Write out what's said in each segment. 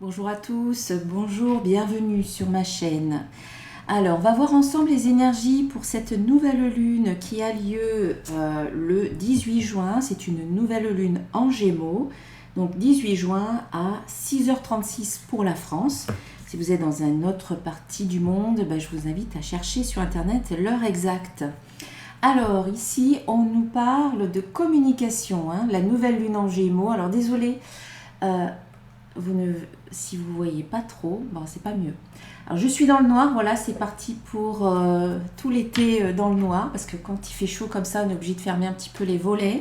Bonjour à tous, bonjour, bienvenue sur ma chaîne. Alors, on va voir ensemble les énergies pour cette nouvelle lune qui a lieu le 18 juin. C'est une nouvelle lune en Gémeaux, donc 18 juin à 6h36 pour la France. Si vous êtes dans une autre partie du monde, je vous invite à chercher sur internet l'heure exacte. Alors, ici, on nous parle de communication, la nouvelle lune en Gémeaux. Alors, désolé. Si vous ne voyez pas trop, c'est pas mieux. Alors je suis dans le noir, voilà, c'est parti pour tout l'été dans le noir, parce que quand il fait chaud comme ça, on est obligé de fermer un petit peu les volets.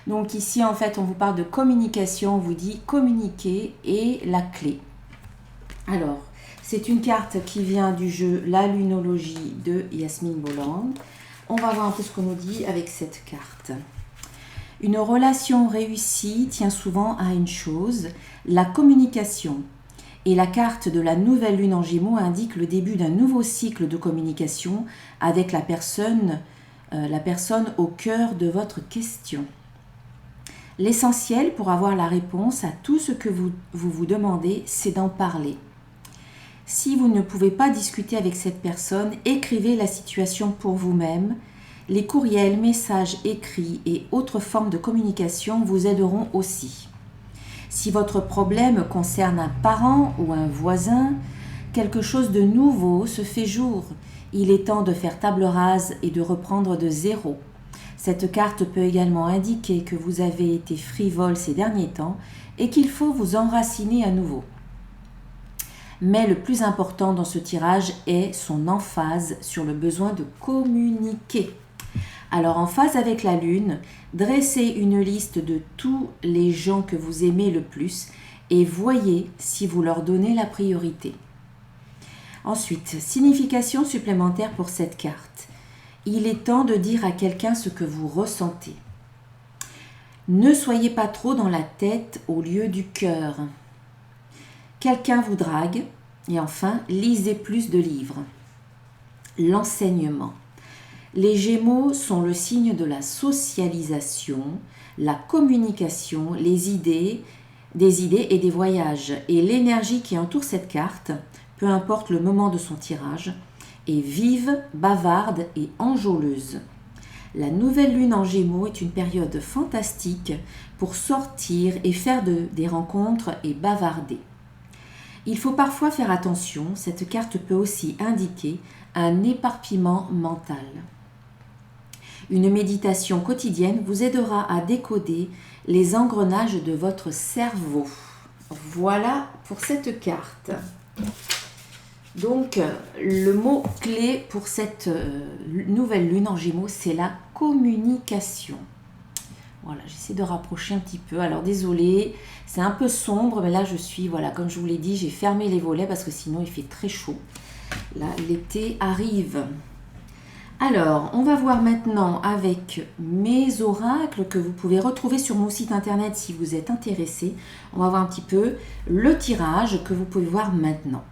Donc ici, en fait, on vous parle de communication, on vous dit communiquer et la clé. Alors, c'est une carte qui vient du jeu La Lunologie de Yasmine Bolland. On va voir un peu ce qu'on nous dit avec cette carte. Une relation réussie tient souvent à une chose, la communication. Et la carte de la nouvelle lune en Gémeaux indique le début d'un nouveau cycle de communication avec la personne au cœur de votre question. L'essentiel pour avoir la réponse à tout ce que vous demandez, c'est d'en parler. Si vous ne pouvez pas discuter avec cette personne, écrivez la situation pour vous-même. Les courriels, messages écrits et autres formes de communication vous aideront aussi. Si votre problème concerne un parent ou un voisin, quelque chose de nouveau se fait jour. Il est temps de faire table rase et de reprendre de zéro. Cette carte peut également indiquer que vous avez été frivole ces derniers temps et qu'il faut vous enraciner à nouveau. Mais le plus important dans ce tirage est son emphase sur le besoin de communiquer. Alors en phase avec la lune, dressez une liste de tous les gens que vous aimez le plus et voyez si vous leur donnez la priorité. Ensuite, signification supplémentaire pour cette carte. Il est temps de dire à quelqu'un ce que vous ressentez. Ne soyez pas trop dans la tête au lieu du cœur. Quelqu'un vous drague. Et enfin, lisez plus de livres. L'enseignement. Les Gémeaux sont le signe de la socialisation, la communication, des idées et des voyages. Et l'énergie qui entoure cette carte, peu importe le moment de son tirage, est vive, bavarde et enjôleuse. La nouvelle lune en Gémeaux est une période fantastique pour sortir et faire des rencontres et bavarder. Il faut parfois faire attention, cette carte peut aussi indiquer un éparpillement mental. Une méditation quotidienne vous aidera à décoder les engrenages de votre cerveau. Voilà pour cette carte. Donc, le mot-clé pour cette nouvelle lune en Gémeaux, c'est la communication. Voilà, j'essaie de rapprocher un petit peu. Alors, désolée, c'est un peu sombre, mais là, comme je vous l'ai dit, j'ai fermé les volets parce que sinon, il fait très chaud. Là, l'été arrive. Alors, on va voir maintenant avec mes oracles que vous pouvez retrouver sur mon site internet si vous êtes intéressé. On va voir un petit peu le tirage que vous pouvez voir maintenant.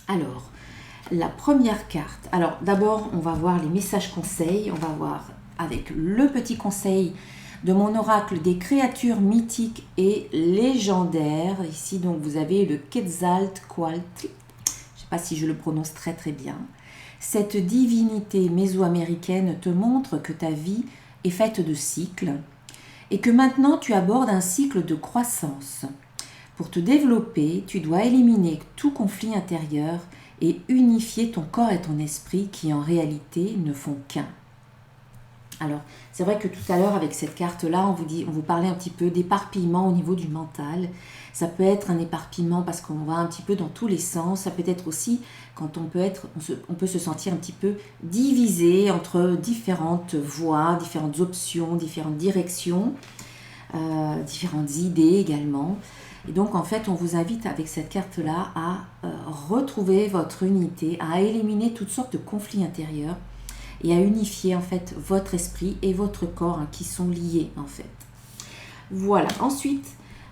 Alors, la première carte. Alors, d'abord, on va voir les messages conseils. On va voir avec le petit conseil de mon oracle des créatures mythiques et légendaires. Ici, donc, vous avez le Quetzalcoatl. Je ne sais pas si je le prononce très très bien. Cette divinité mésoaméricaine te montre que ta vie est faite de cycles et que maintenant tu abordes un cycle de croissance. Pour te développer, tu dois éliminer tout conflit intérieur et unifier ton corps et ton esprit qui en réalité ne font qu'un. Alors, c'est vrai que tout à l'heure, avec cette carte-là, on vous parlait un petit peu d'éparpillement au niveau du mental. Ça peut être un éparpillement parce qu'on va un petit peu dans tous les sens. Ça peut être aussi quand on peut se sentir un petit peu divisé entre différentes voies, différentes options, différentes directions, différentes idées également. Et donc, en fait, on vous invite avec cette carte-là à retrouver votre unité, à éliminer toutes sortes de conflits intérieurs et à unifier en fait votre esprit et votre corps qui sont liés en fait. Voilà, ensuite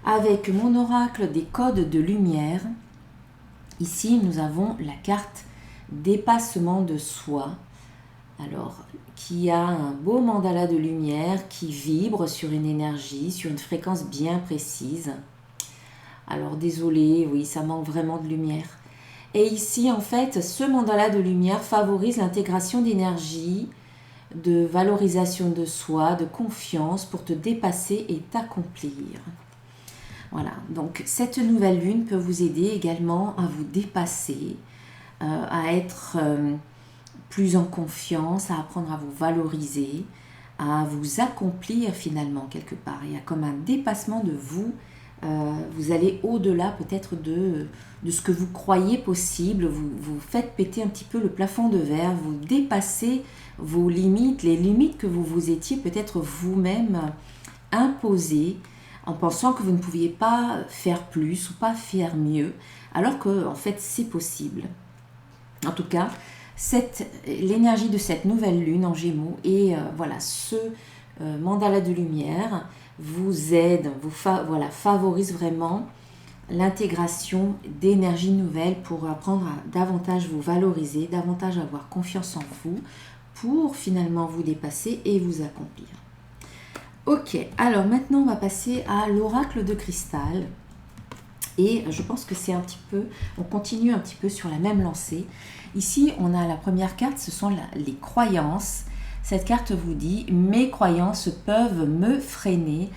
avec mon oracle des codes de lumière, ici nous avons la carte dépassement de soi, Alors, qui a un beau mandala de lumière qui vibre sur une énergie, sur une fréquence bien précise. Alors, désolé, oui, ça manque vraiment de lumière. Et ici, en fait, ce mandala de lumière favorise l'intégration d'énergie, de valorisation de soi, de confiance pour te dépasser et t'accomplir. Voilà, donc cette nouvelle lune peut vous aider également à vous dépasser, à être plus en confiance, à apprendre à vous valoriser, à vous accomplir finalement quelque part. Il y a comme un dépassement de vous. Vous allez au-delà peut-être de ce que vous croyez possible. Vous faites péter un petit peu le plafond de verre. Vous dépassez vos limites, les limites que vous vous étiez peut-être vous-même imposées en pensant que vous ne pouviez pas faire plus ou pas faire mieux, alors que en fait c'est possible. En tout cas, l'énergie de cette nouvelle lune en Gémeaux et voilà, ce mandala de lumière vous aide, favorise vraiment l'intégration d'énergie nouvelle pour apprendre à davantage vous valoriser, davantage avoir confiance en vous, pour finalement vous dépasser et vous accomplir. Ok, alors maintenant on va passer à l'oracle de cristal. Et je pense que c'est un petit peu, on continue un petit peu sur la même lancée. Ici, on a la première carte, ce sont les croyances. Cette carte vous dit, mes croyances peuvent me freiner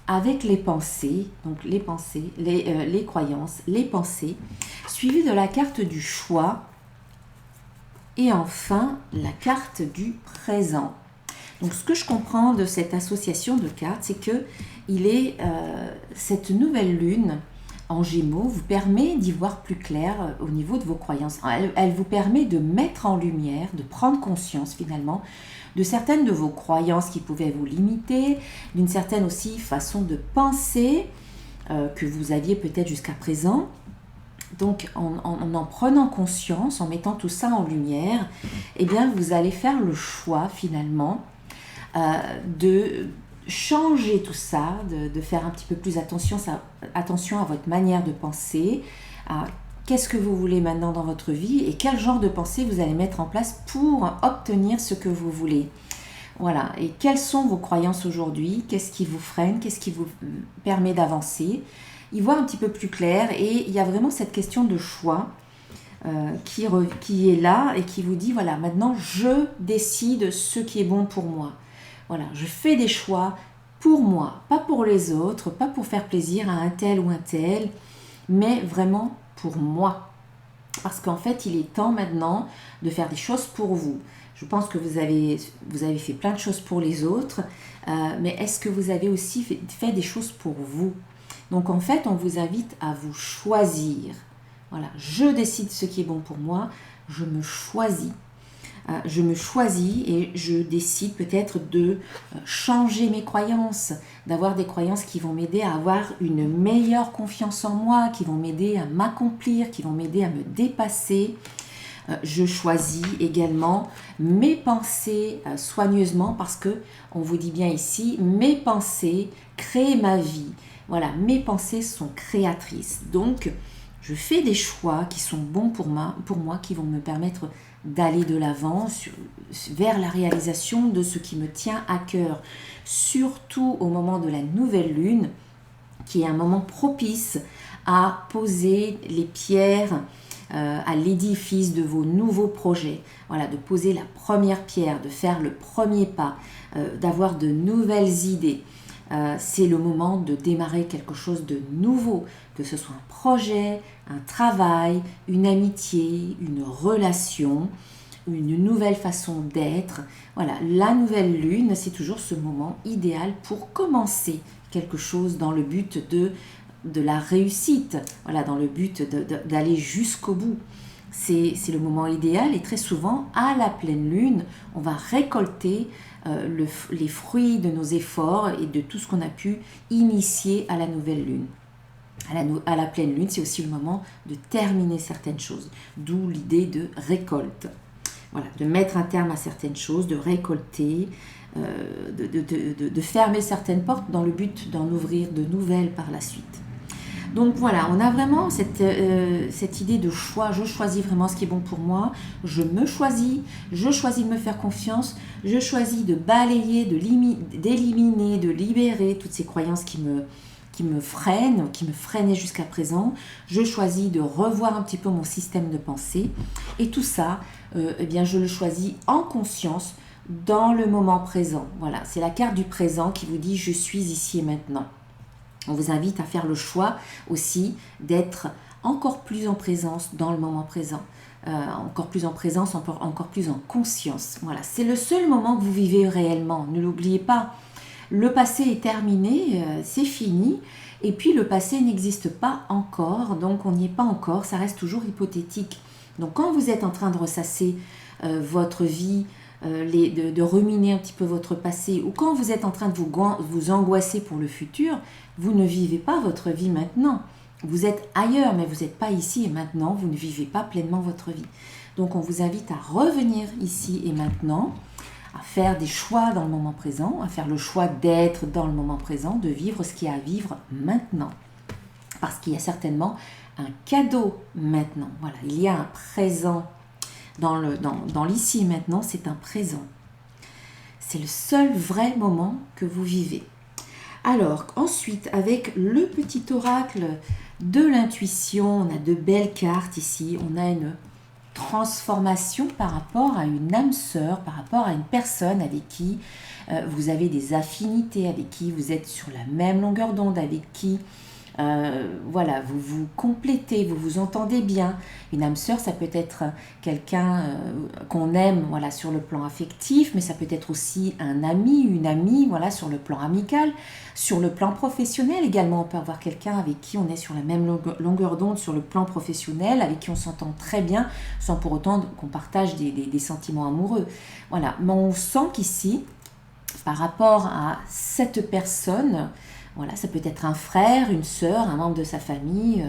avec les pensées, donc les pensées, les croyances, les pensées, suivi de la carte du choix et enfin la carte du présent. Donc ce que je comprends de cette association de cartes, c'est que cette nouvelle lune en Gémeaux vous permet d'y voir plus clair au niveau de vos croyances. Elle vous permet de mettre en lumière, de prendre conscience finalement de certaines de vos croyances qui pouvaient vous limiter, d'une certaine aussi façon de penser que vous aviez peut-être jusqu'à présent. Donc en prenant conscience, en mettant tout ça en lumière, eh bien vous allez faire le choix finalement de changer tout ça, de faire un petit peu plus attention à votre manière de penser, à qu'est-ce que vous voulez maintenant dans votre vie et quel genre de pensée vous allez mettre en place pour obtenir ce que vous voulez. Voilà, et quelles sont vos croyances aujourd'hui, qu'est-ce qui vous freine, qu'est-ce qui vous permet d'avancer, y voir un petit peu plus clair. Et il y a vraiment cette question de choix qui est là et qui vous dit, voilà, maintenant je décide ce qui est bon pour moi. Voilà, je fais des choix pour moi, pas pour les autres, pas pour faire plaisir à un tel ou un tel, mais vraiment pour moi. Parce qu'en fait, il est temps maintenant de faire des choses pour vous. Je pense que vous avez fait plein de choses pour les autres, mais est-ce que vous avez aussi fait des choses pour vous? Donc en fait, on vous invite à vous choisir. Voilà, je décide ce qui est bon pour moi, je me choisis. Je me choisis et je décide peut-être de changer mes croyances, d'avoir des croyances qui vont m'aider à avoir une meilleure confiance en moi, qui vont m'aider à m'accomplir, qui vont m'aider à me dépasser. Je choisis également mes pensées soigneusement parce que, on vous dit bien ici, mes pensées créent ma vie. Voilà, mes pensées sont créatrices. Donc, je fais des choix qui sont bons pour moi, qui vont me permettre d'aller de l'avant vers la réalisation de ce qui me tient à cœur. Surtout au moment de la nouvelle lune, qui est un moment propice à poser les pierres à l'édifice de vos nouveaux projets. Voilà, de poser la première pierre, de faire le premier pas, d'avoir de nouvelles idées. C'est le moment de démarrer quelque chose de nouveau, que ce soit un projet, un travail, une amitié, une relation, une nouvelle façon d'être. Voilà, la nouvelle lune, c'est toujours ce moment idéal pour commencer quelque chose dans le but de la réussite, voilà, dans le but d'aller jusqu'au bout. C'est le moment idéal et très souvent, à la pleine lune, on va récolter les fruits de nos efforts et de tout ce qu'on a pu initier à la nouvelle lune. À la pleine lune, c'est aussi le moment de terminer certaines choses, d'où l'idée de récolte. Voilà, de mettre un terme à certaines choses, de récolter, de fermer certaines portes dans le but d'en ouvrir de nouvelles par la suite. Donc voilà, on a vraiment cette idée de choix. Je choisis vraiment ce qui est bon pour moi. Je me choisis. Je choisis de me faire confiance. Je choisis de balayer, d'éliminer, de libérer toutes ces croyances qui me freinent, qui me freinaient jusqu'à présent. Je choisis de revoir un petit peu mon système de pensée. Et tout ça, eh bien, je le choisis en conscience dans le moment présent. Voilà, c'est la carte du présent qui vous dit « je suis ici et maintenant ». On vous invite à faire le choix aussi d'être encore plus en présence dans le moment présent. Encore plus en présence, encore plus en conscience. Voilà, c'est le seul moment que vous vivez réellement. Ne l'oubliez pas. Le passé est terminé, c'est fini. Et puis le passé n'existe pas encore, donc on n'y est pas encore, ça reste toujours hypothétique. Donc quand vous êtes en train de ressasser votre vie, de ruminer un petit peu votre passé, ou quand vous êtes en train de vous angoisser pour le futur, vous ne vivez pas votre vie maintenant. Vous êtes ailleurs, mais vous n'êtes pas ici et maintenant, vous ne vivez pas pleinement votre vie. Donc on vous invite à revenir ici et maintenant, à faire des choix dans le moment présent, à faire le choix d'être dans le moment présent, de vivre ce qu'il y a à vivre maintenant. Parce qu'il y a certainement un cadeau maintenant. Voilà, il y a un présent. Dans l'ici et maintenant, c'est un présent. C'est le seul vrai moment que vous vivez. Alors, ensuite, avec le petit oracle de l'intuition, on a de belles cartes ici. On a une transformation par rapport à une âme sœur, par rapport à une personne avec qui vous avez des affinités, avec qui vous êtes sur la même longueur d'onde, avec qui voilà, vous vous complétez, vous vous entendez bien. Une âme sœur, ça peut être quelqu'un qu'on aime, voilà, sur le plan affectif, mais ça peut être aussi un ami, une amie, voilà, sur le plan amical, sur le plan professionnel également. On peut avoir quelqu'un avec qui on est sur la même longueur d'onde sur le plan professionnel, avec qui on s'entend très bien, sans pour autant qu'on partage des sentiments amoureux. Voilà, mais on sent qu'ici, par rapport à cette personne, voilà, ça peut être un frère, une sœur, un membre de sa famille,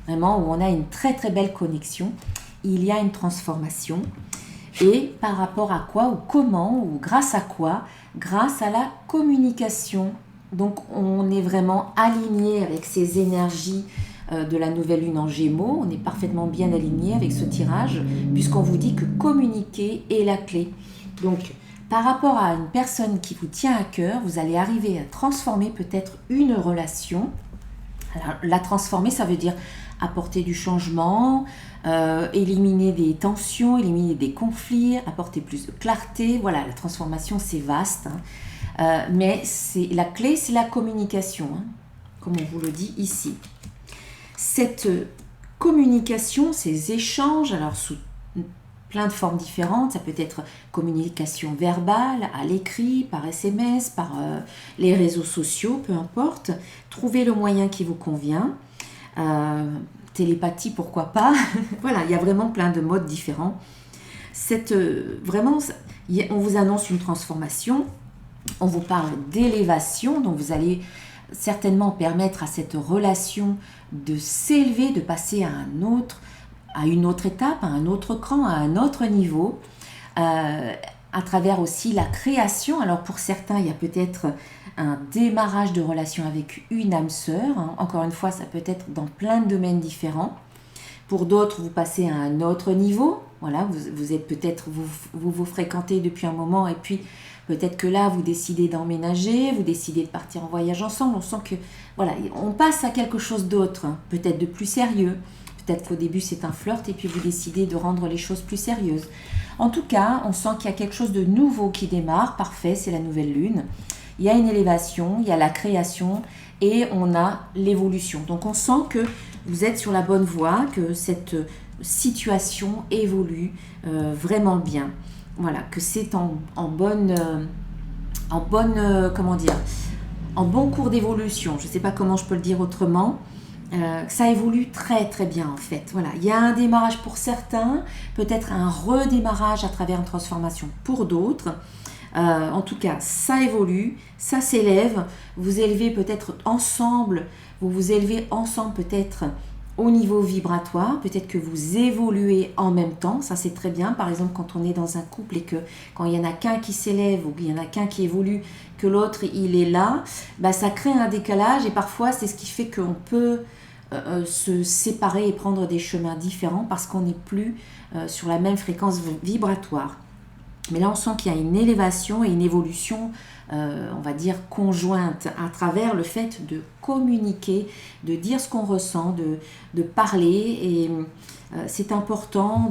vraiment où on a une très très belle connexion. Il y a une transformation. Et par rapport à quoi ou comment ou grâce à quoi? Grâce à la communication. Donc on est vraiment aligné avec ces énergies de la nouvelle lune en Gémeaux. On est parfaitement bien aligné avec ce tirage puisqu'on vous dit que communiquer est la clé. Donc par rapport à une personne qui vous tient à cœur, vous allez arriver à transformer peut-être une relation. Alors, la transformer, ça veut dire apporter du changement, éliminer des tensions, éliminer des conflits, apporter plus de clarté. Voilà, la transformation, c'est vaste. Mais la clé, c'est la communication, hein, comme on vous le dit ici. Cette communication, ces échanges, alors sous plein de formes différentes, ça peut être communication verbale, à l'écrit, par SMS, par les réseaux sociaux, peu importe. Trouvez le moyen qui vous convient. Télépathie, pourquoi pas. Voilà, il y a vraiment plein de modes différents. Vraiment, on vous annonce une transformation, on vous parle d'élévation, donc vous allez certainement permettre à cette relation de s'élever, de passer à une autre étape, à un autre cran, à un autre niveau, à travers aussi la création. Alors pour certains, il y a peut-être un démarrage de relation avec une âme sœur. Hein. Encore une fois, ça peut être dans plein de domaines différents. Pour d'autres, vous passez à un autre niveau. Voilà, vous êtes peut-être, vous fréquentez depuis un moment et puis peut-être que là, vous décidez d'emménager, vous décidez de partir en voyage ensemble. On sent que, voilà, on passe à quelque chose d'autre, hein, peut-être de plus sérieux. Peut-être qu'au début, c'est un flirt et puis vous décidez de rendre les choses plus sérieuses. En tout cas, on sent qu'il y a quelque chose de nouveau qui démarre. Parfait, c'est la nouvelle lune. Il y a une élévation, il y a la création et on a l'évolution. Donc, on sent que vous êtes sur la bonne voie, que cette situation évolue vraiment bien. Voilà, que c'est en bon cours d'évolution. Je ne sais pas comment je peux le dire autrement. Ça évolue très très bien en fait. Voilà, il y a un démarrage pour certains, peut-être un redémarrage à travers une transformation pour d'autres. En tout cas, ça évolue, ça s'élève. Vous élevez peut-être ensemble, vous vous élevez ensemble peut-être au niveau vibratoire, peut-être que vous évoluez en même temps, ça c'est très bien. Par exemple, quand on est dans un couple et que quand il y en a qu'un qui s'élève ou qu'il y en a qu'un qui évolue, que l'autre il est là, bah, ça crée un décalage et parfois c'est ce qui fait qu'on peut se séparer et prendre des chemins différents parce qu'on n'est plus sur la même fréquence vibratoire. Mais là, on sent qu'il y a une élévation et une évolution, on va dire, conjointe à travers le fait de communiquer, de dire ce qu'on ressent, de parler. Et c'est important.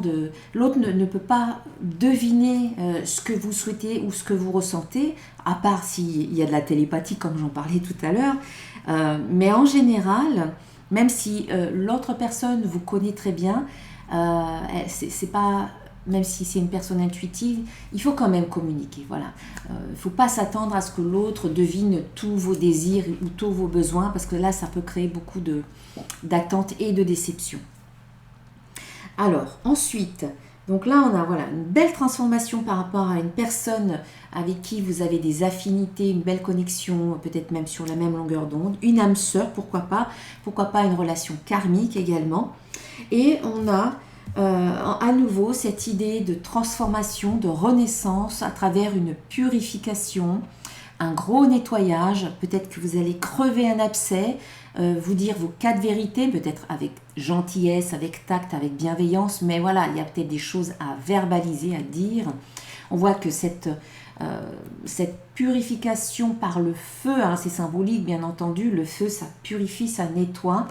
L'autre ne peut pas deviner ce que vous souhaitez ou ce que vous ressentez, à part s'il y a de la télépathie, comme j'en parlais tout à l'heure. Mais en général, même si l'autre personne vous connaît très bien, c'est pas... Même si c'est une personne intuitive, il faut quand même communiquer. Voilà. Il ne faut pas s'attendre à ce que l'autre devine tous vos désirs ou tous vos besoins, parce que là, ça peut créer beaucoup d'attentes et de déceptions. Alors, ensuite, donc là, on a voilà, une belle transformation par rapport à une personne avec qui vous avez des affinités, une belle connexion, peut-être même sur la même longueur d'onde, une âme sœur, pourquoi pas une relation karmique également. Et on a à nouveau cette idée de transformation, de renaissance à travers une purification, un gros nettoyage. Peut-être que vous allez crever un abcès, vous dire vos 4 vérités, peut-être avec gentillesse, avec tact, avec bienveillance, mais voilà, il y a peut-être des choses à verbaliser, à dire. On voit que cette purification par le feu, hein, c'est symbolique bien entendu, le feu ça purifie, ça nettoie.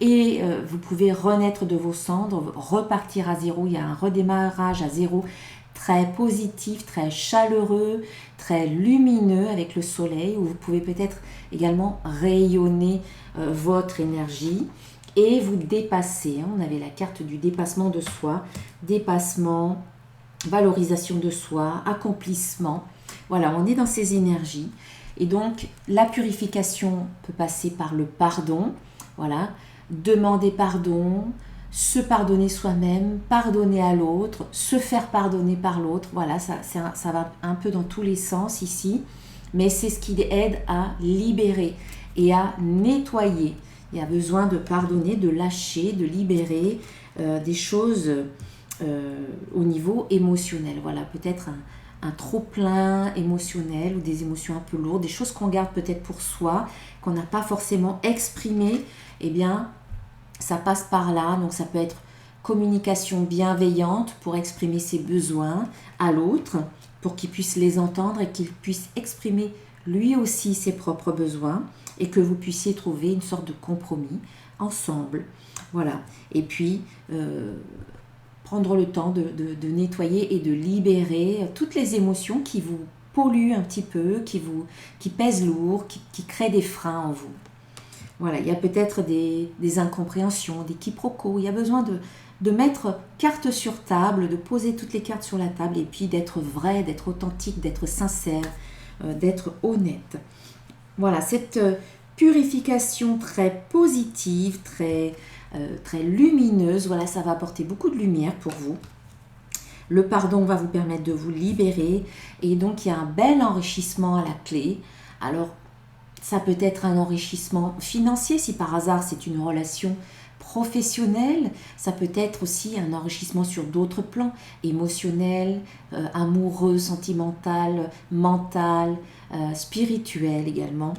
Et vous pouvez renaître de vos cendres, repartir à zéro. Il y a un redémarrage à zéro très positif, très chaleureux, très lumineux avec le soleil, où vous pouvez peut-être également rayonner votre énergie et vous dépasser. Hein. On avait la carte du dépassement de soi, dépassement, valorisation de soi, accomplissement. Voilà, on est dans ces énergies. Et donc, la purification peut passer par le pardon. Voilà. Demander pardon, se pardonner soi-même, pardonner à l'autre, se faire pardonner par l'autre. Voilà, ça va un peu dans tous les sens ici, mais c'est ce qui aide à libérer et à nettoyer. Il y a besoin de pardonner, de lâcher, de libérer des choses au niveau émotionnel. Voilà, peut-être un trop-plein émotionnel ou des émotions un peu lourdes, des choses qu'on garde peut-être pour soi, qu'on n'a pas forcément exprimées. Eh bien, ça passe par là, donc ça peut être communication bienveillante pour exprimer ses besoins à l'autre, pour qu'il puisse les entendre et qu'il puisse exprimer lui aussi ses propres besoins et que vous puissiez trouver une sorte de compromis ensemble. Voilà. Et puis, prendre le temps de nettoyer et de libérer toutes les émotions qui vous polluent un petit peu, qui pèsent lourd, qui créent des freins en vous. Voilà, il y a peut-être des incompréhensions, des quiproquos. Il y a besoin de mettre carte sur table, de poser toutes les cartes sur la table et puis d'être vrai, d'être authentique, d'être sincère, d'être honnête. Voilà, cette purification très positive, très lumineuse, voilà, ça va apporter beaucoup de lumière pour vous. Le pardon va vous permettre de vous libérer et donc il y a un bel enrichissement à la clé. Alors, ça peut être un enrichissement financier si par hasard c'est une relation professionnelle. Ça peut être aussi un enrichissement sur d'autres plans, émotionnel, amoureux, sentimental, mental, spirituel également.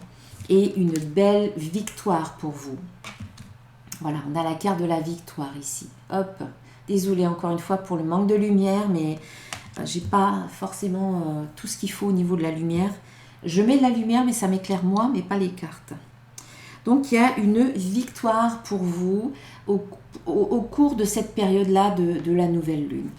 Et une belle victoire pour vous. Voilà, on a la carte de la victoire ici. Hop, désolée encore une fois pour le manque de lumière, mais j'ai pas forcément tout ce qu'il faut au niveau de la lumière. Je mets de la lumière, mais ça m'éclaire moi, mais pas les cartes. Donc, il y a une victoire pour vous au cours de cette période-là de la nouvelle lune.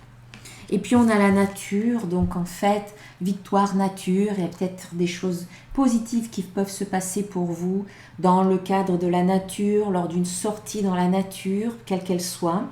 Et puis, on a la nature. Donc, en fait, victoire nature. Il y a peut-être des choses positives qui peuvent se passer pour vous dans le cadre de la nature, lors d'une sortie dans la nature, quelle qu'elle soit.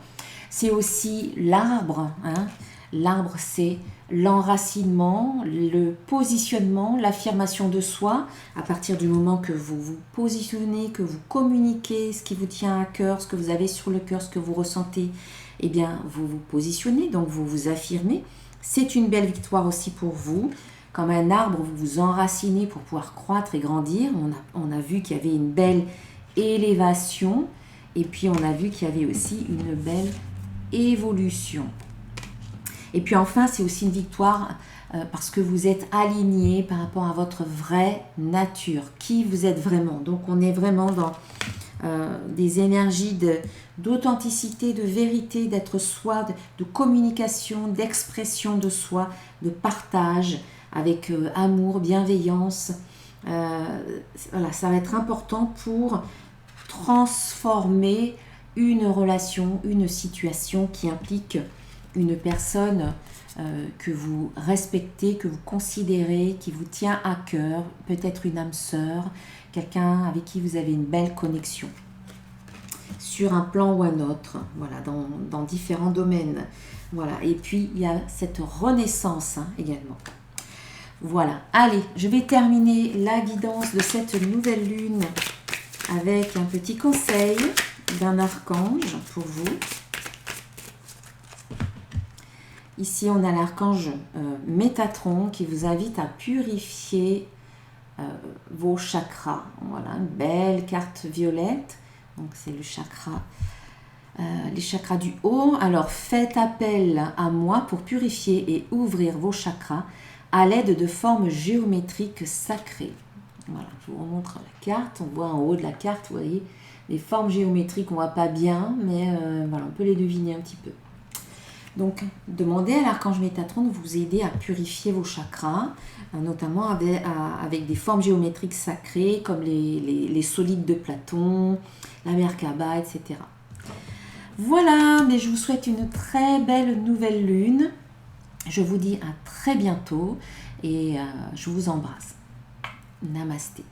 C'est aussi l'arbre. Hein. L'arbre, c'est l'enracinement, le positionnement, l'affirmation de soi. À partir du moment que vous vous positionnez, que vous communiquez ce qui vous tient à cœur, ce que vous avez sur le cœur, ce que vous ressentez, eh bien, vous vous positionnez, donc vous vous affirmez. C'est une belle victoire aussi pour vous. Comme un arbre, vous vous enracinez pour pouvoir croître et grandir. On a vu qu'il y avait une belle élévation et puis on a vu qu'il y avait aussi une belle évolution. Et puis enfin, c'est aussi une victoire parce que vous êtes aligné par rapport à votre vraie nature, qui vous êtes vraiment. Donc on est vraiment des énergies d'authenticité, de vérité, d'être soi, de communication, d'expression de soi, de partage avec amour, bienveillance. Voilà, ça va être important pour transformer une relation, une situation qui implique une personne que vous respectez, que vous considérez, qui vous tient à cœur, peut-être une âme sœur, quelqu'un avec qui vous avez une belle connexion, sur un plan ou un autre, voilà, dans différents domaines. Voilà. Et puis, il y a cette renaissance également. Voilà, allez, je vais terminer la guidance de cette nouvelle lune avec un petit conseil d'un archange pour vous. Ici, on a l'archange Métatron qui vous invite à purifier vos chakras. Voilà, une belle carte violette. Donc, c'est le chakra, les chakras du haut. Alors, faites appel à moi pour purifier et ouvrir vos chakras à l'aide de formes géométriques sacrées. Voilà, je vous remontre la carte. On voit en haut de la carte, vous voyez, les formes géométriques, on ne voit pas bien, mais voilà, on peut les deviner un petit peu. Donc, demandez à l'archange Métatron de vous aider à purifier vos chakras, notamment avec des formes géométriques sacrées comme les solides de Platon, la Merkaba, etc. Voilà, mais je vous souhaite une très belle nouvelle lune. Je vous dis à très bientôt et je vous embrasse. Namasté.